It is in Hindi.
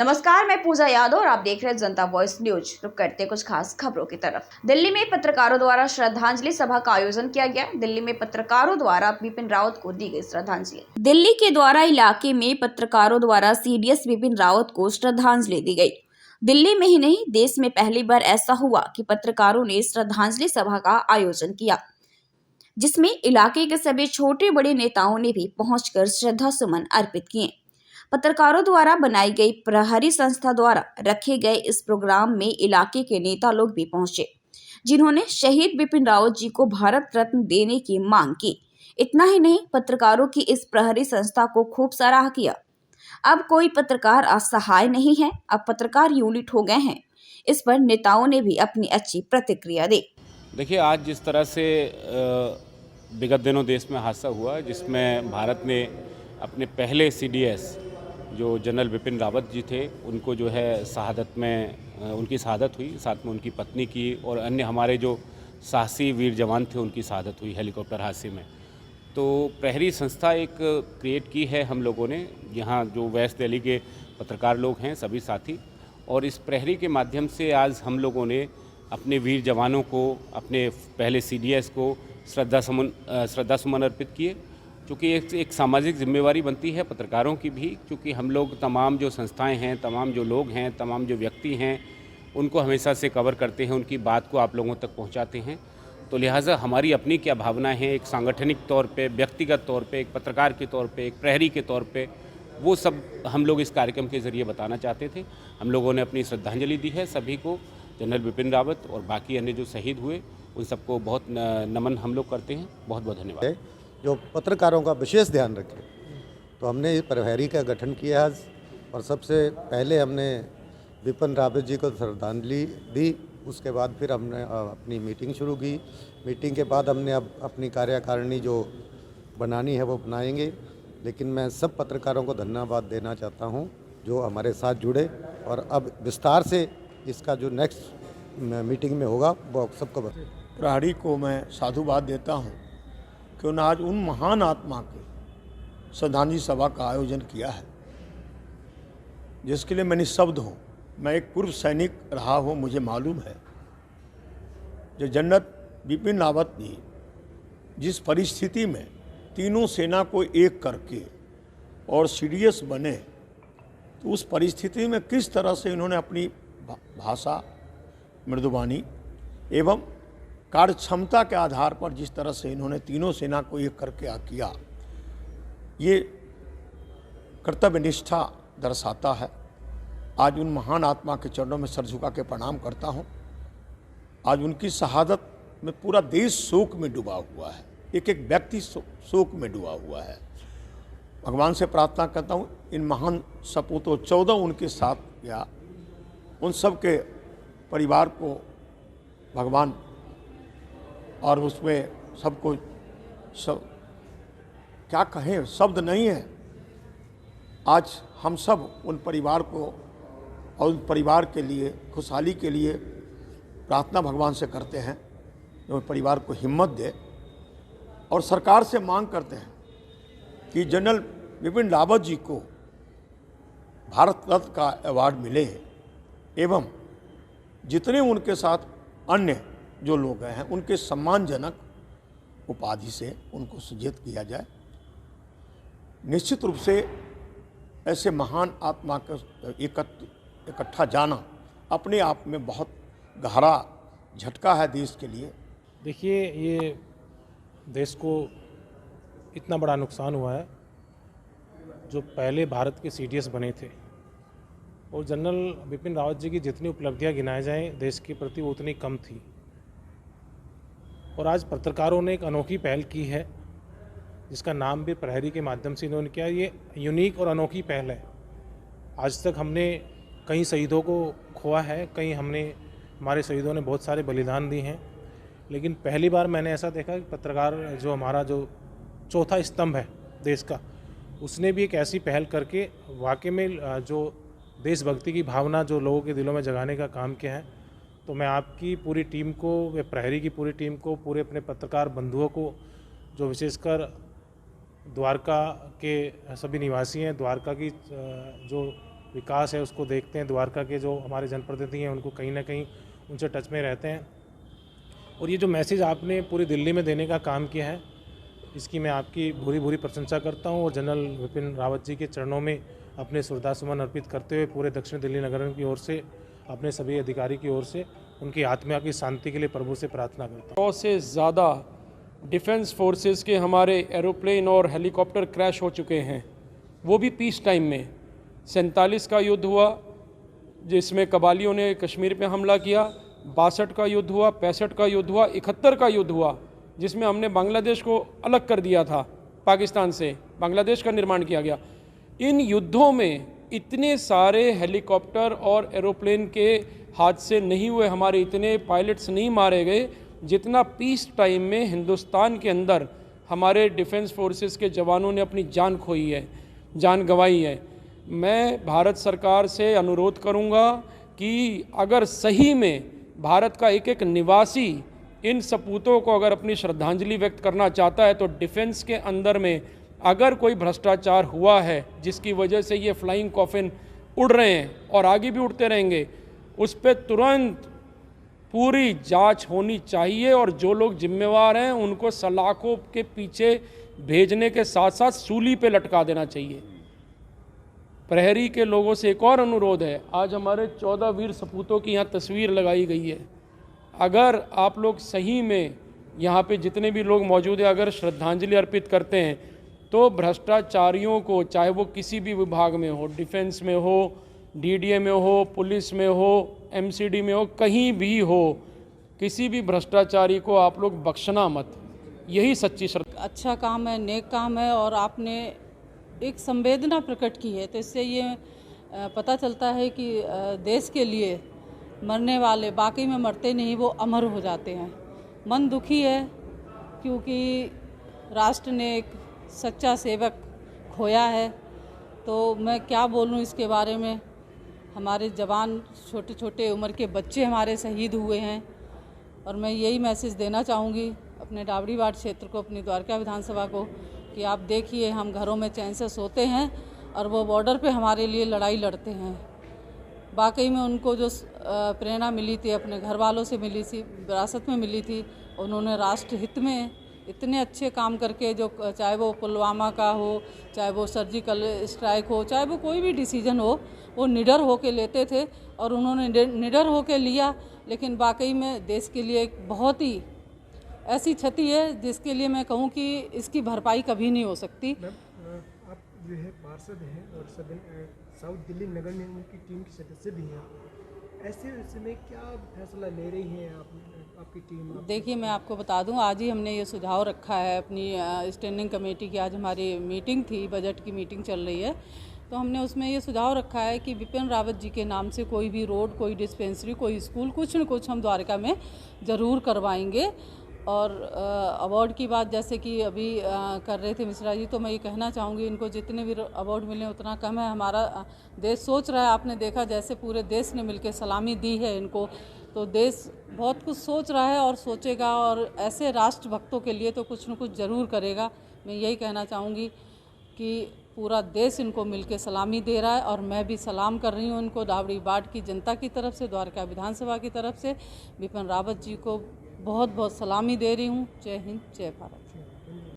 नमस्कार, मैं पूजा यादव और आप देख रहे हैं जनता वॉइस न्यूज। रुक करते कुछ खास खबरों की तरफ। दिल्ली में पत्रकारों द्वारा श्रद्धांजलि सभा का आयोजन किया गया। दिल्ली में पत्रकारों द्वारा बिपिन रावत को दी गई श्रद्धांजलि। दिल्ली के द्वारा इलाके में पत्रकारों द्वारा सीडीएस बिपिन रावत को श्रद्धांजलि दी गई। दिल्ली में ही नहीं, देश में पहली बार ऐसा हुआ कि पत्रकारों ने श्रद्धांजलि सभा का आयोजन किया, जिसमें इलाके के सभी छोटे बड़े नेताओं ने भी पहुंचकर श्रद्धा सुमन अर्पित किए। पत्रकारों द्वारा बनाई गई प्रहरी संस्था द्वारा रखे गए इस प्रोग्राम में इलाके के नेता लोग भी पहुंचे, जिन्होंने शहीद बिपिन रावत जी को भारत रत्न देने की मांग की। इतना ही नहीं, पत्रकारों की इस प्रहरी संस्था को खूब सराहा किया। अब कोई पत्रकार असहाय नहीं है, अब पत्रकार यूनिट हो गए हैं। इस पर नेताओं ने भी अपनी अच्छी प्रतिक्रिया दी। देखिए, आज जिस तरह से विगत दिनों देश में हादसा हुआ, जिसमें भारत ने अपने पहले सीडीएस जो जनरल बिपिन रावत जी थे, उनको जो है शहादत में उनकी शहादत हुई, साथ में उनकी पत्नी की और अन्य हमारे जो साहसी वीर जवान थे उनकी शहादत हुई हेलीकॉप्टर हादसे में। तो प्रहरी संस्था एक क्रिएट की है हम लोगों ने, यहाँ जो वेस्ट दिल्ली के पत्रकार लोग हैं सभी साथी, और इस प्रहरी के माध्यम से आज हम लोगों ने अपने वीर जवानों को, अपने पहले सीडीएस को श्रद्धा सुमन अर्पित किए, क्योंकि एक सामाजिक जिम्मेवारी बनती है पत्रकारों की भी, क्योंकि हम लोग तमाम जो संस्थाएं हैं, तमाम जो लोग हैं, तमाम जो व्यक्ति हैं, उनको हमेशा से कवर करते हैं, उनकी बात को आप लोगों तक पहुंचाते हैं। तो लिहाजा हमारी अपनी क्या भावना है, एक सांगठनिक तौर पे, व्यक्तिगत तौर पे, एक पत्रकार के तौर पे, एक प्रहरी के तौर पे, वो सब हम लोग इस कार्यक्रम के ज़रिए बताना चाहते थे। हम लोगों ने अपनी श्रद्धांजलि दी है सभी को, जनरल बिपिन रावत और बाकी अन्य जो शहीद हुए उन सबको बहुत नमन हम लोग करते हैं। बहुत बहुत धन्यवाद। जो पत्रकारों का विशेष ध्यान रखे, तो हमने प्रहरी का गठन किया आज, और सबसे पहले हमने बिपिन रावत जी को श्रद्धांजलि दी। उसके बाद फिर हमने अपनी मीटिंग शुरू की। मीटिंग के बाद हमने अब अपनी कार्यकारिणी जो बनानी है वो बनाएंगे। लेकिन मैं सब पत्रकारों को धन्यवाद देना चाहता हूं जो हमारे साथ जुड़े, और अब विस्तार से इसका जो नेक्स्ट मीटिंग में होगा वो सबको बताएं। प्रहरी को मैं साधुवाद देता हूं कि उन्होंने आज उन महान आत्मा के श्रद्धांजलि सभा का आयोजन किया है, जिसके लिए मैं निःशब्द हूँ। मैं एक पूर्व सैनिक रहा हूँ, मुझे मालूम है जो जनरल बिपिन रावत जी जिस परिस्थिति में तीनों सेना को एक करके और सीडीएस बने, तो उस परिस्थिति में किस तरह से इन्होंने अपनी भाषा, मृदुबानी एवं कार्य क्षमता के आधार पर जिस तरह से इन्होंने तीनों सेना को एक करके किया, ये कर्तव्य निष्ठा दर्शाता है। आज उन महान आत्मा के चरणों में सर झुका के प्रणाम करता हूँ। आज उनकी शहादत में पूरा देश शोक में डूबा हुआ है, एक एक व्यक्ति शोक में डूबा हुआ है। भगवान से प्रार्थना करता हूँ इन महान सपूतों 14 उनके साथ या उन सब के परिवार को भगवान, और उसमें सबको सब क्या कहें, शब्द नहीं है। आज हम सब उन परिवार को और उन परिवार के लिए, खुशहाली के लिए प्रार्थना भगवान से करते हैं जो परिवार को हिम्मत दे, और सरकार से मांग करते हैं कि जनरल बिपिन रावत जी को भारत रत्न का अवार्ड मिले, एवं जितने उनके साथ अन्य जो लोग गए हैं उनके सम्मानजनक उपाधि से उनको सुजित किया जाए। निश्चित रूप से ऐसे महान आत्मा का इकट्ठा जाना अपने आप में बहुत गहरा झटका है देश के लिए। देखिए, ये देश को इतना बड़ा नुकसान हुआ है। जो पहले भारत के सीडीएस बने थे, और जनरल बिपिन रावत जी की जितनी उपलब्धियां गिनाए जाएं देश के प्रति, वो उतनी कम थी। और आज पत्रकारों ने एक अनोखी पहल की है, जिसका नाम भी प्रहरी के माध्यम से इन्होंने किया। ये यूनिक और अनोखी पहल है। आज तक हमने कई शहीदों को खोआ है, हमारे शहीदों ने बहुत सारे बलिदान दिए हैं, लेकिन पहली बार मैंने ऐसा देखा कि पत्रकार, जो हमारा जो चौथा स्तंभ है देश का, उसने भी एक ऐसी पहल करके वाकई में जो देशभक्ति की भावना जो लोगों के दिलों में जगाने का काम किया है। तो मैं आपकी पूरी टीम को, प्रहरी की पूरी टीम को, पूरे अपने पत्रकार बंधुओं को, जो विशेषकर द्वारका के सभी निवासी हैं, द्वारका की जो विकास है उसको देखते हैं। द्वारका के जो हमारे जनप्रतिनिधि हैं उनको कहीं ना कहीं उनसे टच में रहते हैं। और ये जो मैसेज आपने पूरी दिल्ली में देने का काम किया है, इसकी मैं आपकी भूरी भूरी प्रशंसा करता हूँ। और जनरल विपिन रावत जी के चरणों में अपने श्रद्धासुमन अर्पित करते हुए पूरे दक्षिण दिल्ली नगर की ओर से, अपने सभी अधिकारी की ओर से उनकी आत्मा की शांति के लिए प्रभु से प्रार्थना करता हूँ। 100 से ज़्यादा डिफेंस फोर्सेस के हमारे एरोप्लेन और हेलीकॉप्टर क्रैश हो चुके हैं, वो भी पीस टाइम में। 47 का युद्ध हुआ जिसमें कबालियों ने कश्मीर पे हमला किया, 62 का युद्ध हुआ, 65 का युद्ध हुआ, 71 का युद्ध हुआ जिसमें हमने बांग्लादेश को अलग कर दिया था पाकिस्तान से, बांग्लादेश का निर्माण किया गया। इन युद्धों में इतने सारे हेलीकॉप्टर और एरोप्लेन के हादसे नहीं हुए, हमारे इतने पायलट्स नहीं मारे गए जितना पीस टाइम में हिंदुस्तान के अंदर हमारे डिफेंस फोर्सेस के जवानों ने अपनी जान खोई है, जान गंवाई है। मैं भारत सरकार से अनुरोध करूंगा कि अगर सही में भारत का एक एक निवासी इन सपूतों को अगर अपनी श्रद्धांजलि व्यक्त करना चाहता है तो डिफेंस के अंदर में अगर कोई भ्रष्टाचार हुआ है जिसकी वजह से ये फ्लाइंग कॉफिन उड़ रहे हैं और आगे भी उड़ते रहेंगे, उस पर तुरंत पूरी जांच होनी चाहिए और जो लोग जिम्मेवार हैं उनको सलाखों के पीछे भेजने के साथ साथ सूली पे लटका देना चाहिए। प्रहरी के लोगों से एक और अनुरोध है, आज हमारे 14 वीर सपूतों की यहाँ तस्वीर लगाई गई है। अगर आप लोग सही में यहाँ पे जितने भी लोग मौजूद हैं अगर श्रद्धांजलि अर्पित करते हैं तो भ्रष्टाचारियों को, चाहे वो किसी भी विभाग में हो, डिफेंस में हो, डीडीए में हो, पुलिस में हो, एमसीडी में हो, कहीं भी हो, किसी भी भ्रष्टाचारी को आप लोग बख्शना मत। यही सच्ची श्रद्धा। अच्छा काम है, नेक काम है और आपने एक संवेदना प्रकट की है, तो इससे ये पता चलता है कि देश के लिए मरने वाले बाकी में मरते नहीं, वो अमर हो जाते हैं। मन दुखी है क्योंकि राष्ट्र ने एक सच्चा सेवक खोया है। तो मैं क्या बोलूं इसके बारे में। हमारे जवान, छोटे छोटे उम्र के बच्चे हमारे शहीद हुए हैं और मैं यही मैसेज देना चाहूँगी अपने डावड़ी वार्ड क्षेत्र को, अपनी द्वारका विधानसभा को कि आप देखिए हम घरों में चैन से सोते हैं और वो बॉर्डर पे हमारे लिए लड़ाई लड़ते हैं। वाकई में उनको जो प्रेरणा मिली थी अपने घर वालों से मिली थी, विरासत में मिली थी, उन्होंने राष्ट्र हित में इतने अच्छे काम करके, जो चाहे वो पुलवामा का हो, चाहे वो सर्जिकल स्ट्राइक हो, चाहे वो कोई भी डिसीजन हो, वो निडर होके लेते थे और उन्होंने निडर होके लिया। लेकिन वाकई में देश के लिए एक बहुत ही ऐसी क्षति है जिसके लिए मैं कहूँ कि इसकी भरपाई कभी नहीं हो सकती। आप जो है पार्षद हैं और साउथ दिल्ली नगर निगम की टीम के सदस्य भी हैं, ऐसे में क्या फैसला ले रही हैं आपकी टीम? देखिए मैं आपको बता दूं, आज ही हमने ये सुझाव रखा है अपनी स्टैंडिंग कमेटी की। आज हमारी मीटिंग थी, बजट की मीटिंग चल रही है, तो हमने उसमें ये सुझाव रखा है कि विपिन रावत जी के नाम से कोई भी रोड, कोई डिस्पेंसरी, कोई स्कूल, कुछ न कुछ हम द्वारका में ज़रूर करवाएंगे। और अवार्ड की बात जैसे कि अभी कर रहे थे मिश्रा जी, तो मैं ये कहना चाहूँगी इनको जितने भी अवार्ड मिले उतना कम है। हमारा देश सोच रहा है, आपने देखा जैसे पूरे देश ने मिलकर सलामी दी है इनको, तो देश बहुत कुछ सोच रहा है और सोचेगा और ऐसे राष्ट्रभक्तों के लिए तो कुछ न कुछ ज़रूर करेगा। मैं यही कहना चाहूँगी कि पूरा देश इनको मिलके सलामी दे रहा है और मैं भी सलाम कर रही हूँ इनको डावड़ी वार्ड की जनता की तरफ से, द्वारका विधानसभा की तरफ से विपिन रावत जी को बहुत बहुत सलामी दे रही हूँ। जय हिंद, जय भारत।